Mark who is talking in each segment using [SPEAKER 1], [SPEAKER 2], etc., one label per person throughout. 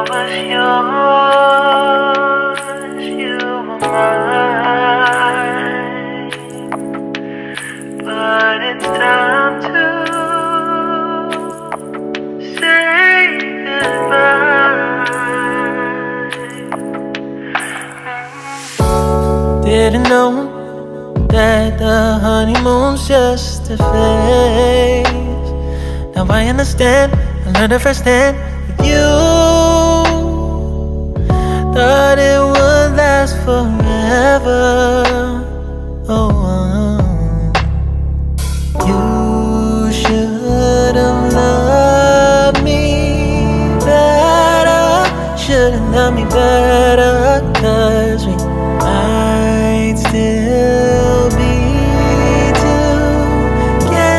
[SPEAKER 1] was yours, you were mine, but it's time to say goodbye. Didn't know that the honeymoon's just a phase. Now I understand, I learned it firsthand with you. Thought it would last forever. Oh, you should have loved me better. Should have loved me better, 'cause we might still be together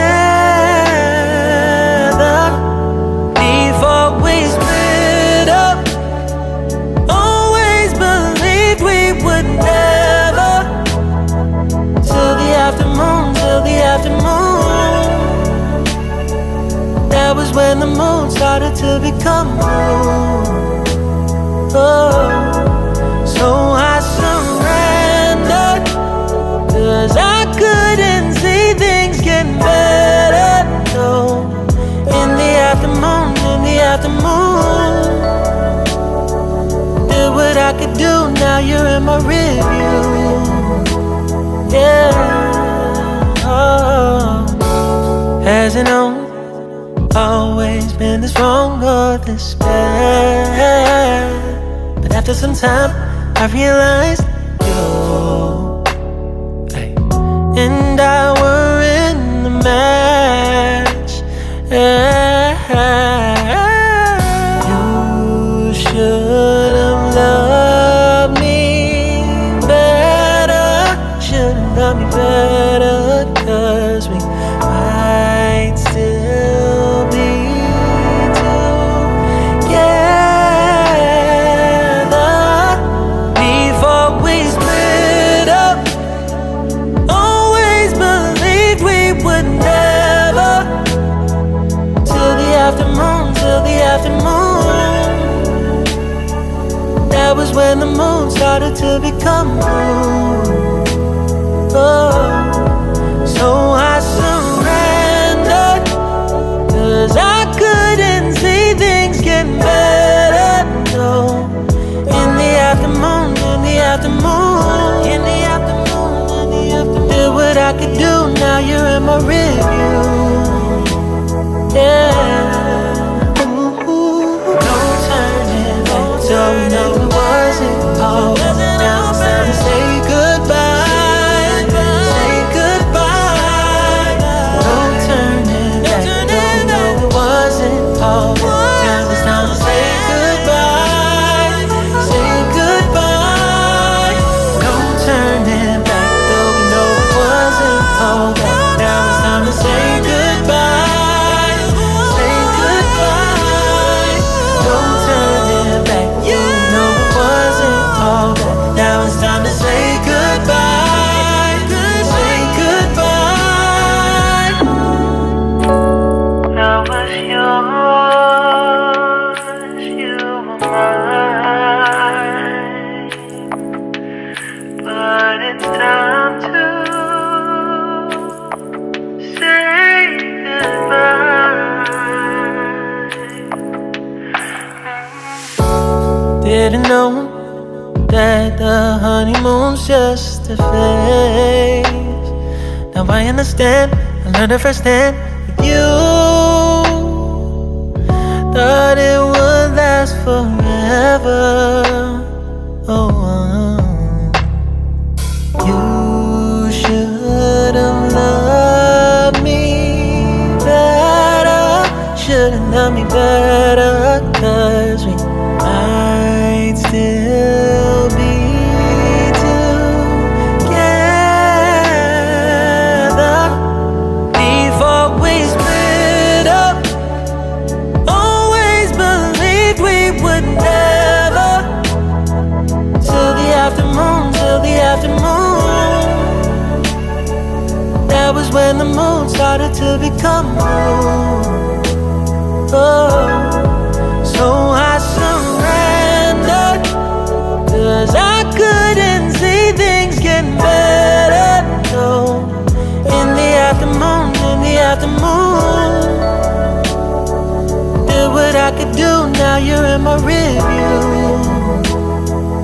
[SPEAKER 1] before we split up. Always believed we would never. Till the afternoon, till the afternoon. That was when the moon started to become moon. Oh, so I surrendered, 'cause I couldn't see things getting better. No, in the afternoon, in the afternoon. Did what I could do, now you're in my rearview. Yeah, oh. Hasn't always been this wrong or this bad, but after some time I realized you and I were in the match. You should have loved me better. Should have loved me better, 'cause we might still be together before we split up. Always believed we would never. Till the afternoon, till the afternoon. That was when the moon started to become moon. Oh, so I surrendered, 'cause I couldn't see things getting better. No, in the afternoon, in the afternoon, in the afternoon, in the afternoon. Did what I could do, now you're in my rearview. Yeah, ooh, no turning back. So we know it wasn't all. Now it's time to say goodbye. Say goodbye. No turning back. Don't know it wasn't all. Now it's time to say goodbye. Say goodbye. No turning back. Though we know it wasn't all. Now it's time to say goodbye. Say goodbye. No turning back. You know it wasn't all. Now it's time to say goodbye. Say goodbye. I was yours, you were mine, but it's time to say goodbye. Didn't know that the honeymoon's just a phase. Now I understand, I learned it firsthand with you. Thought it would last forever. Oh, you should have loved me better. Should have loved me better, 'cause we might still be together before we split up. Always believed we would never. Till the afternoon, till the afternoon. That was when the moon started to become moon. Oh, so I surrendered. could do, now you're in my rearview.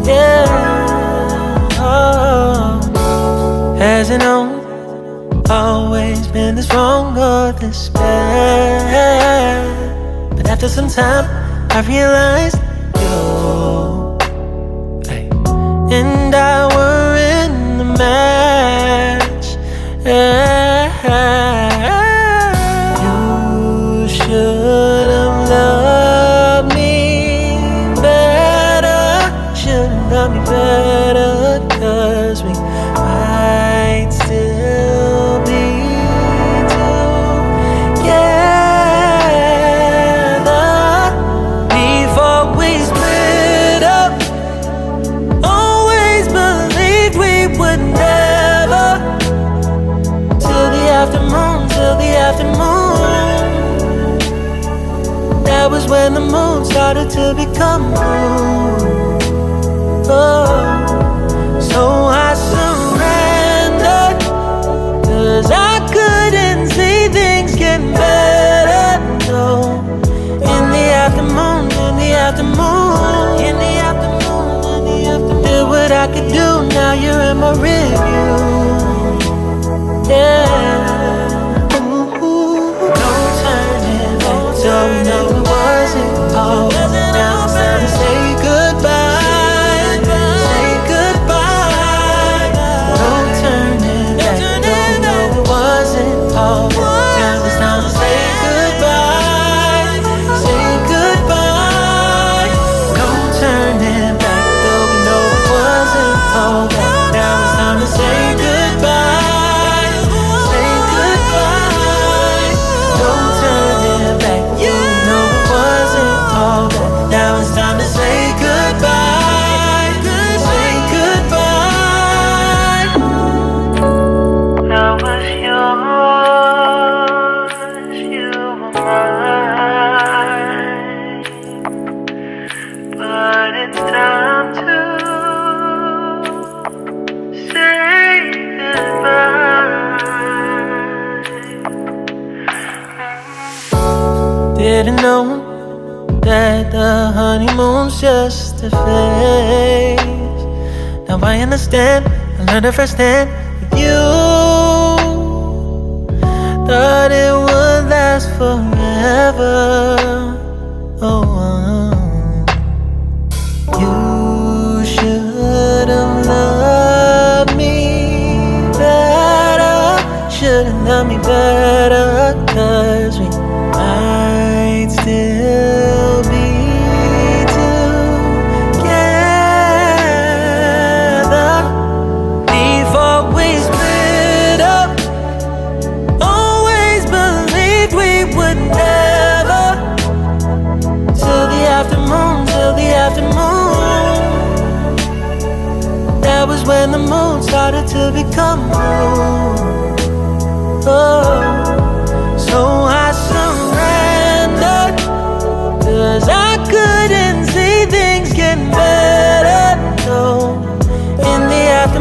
[SPEAKER 1] Yeah, oh. Hasn't always been this wrong or this bad, but after some time I realized you and I were in the match. You should have loved me better, should have loved me better, 'cause we might still be together before we split up. Always believed we would never, till the afternoon, till the afternoon. That was when the moon started to become moon. Oh, so I surrendered, 'cause I couldn't see things getting better. No, in the afternoon, in the afternoon, in the afternoon, in the afternoon. Did what I could do, now you're in my rearview. Yeah, ooh, no turning back. So we know it wasn't all. Now it's time to say goodbye. Say goodbye. No turning back. Though we know it wasn't all. Now it's time to say goodbye. Say goodbye. No turning back. Though we know it wasn't all. Now it's time to say goodbye. Say goodbye. No turning back. You know it wasn't all. Now it's time to say goodbye. Say goodbye. I was yours, you were mine, but it's time to say goodbye. Didn't know that the honeymoon's just a phase. Now I understand, I learned it firsthand with you. Thought it would last forever. Oh, you should have loved me better, should have loved me better, 'cause we might still be together before we split up. Always believed we would never, till the afternoon, till the afternoon. That was when the moon started to become moon.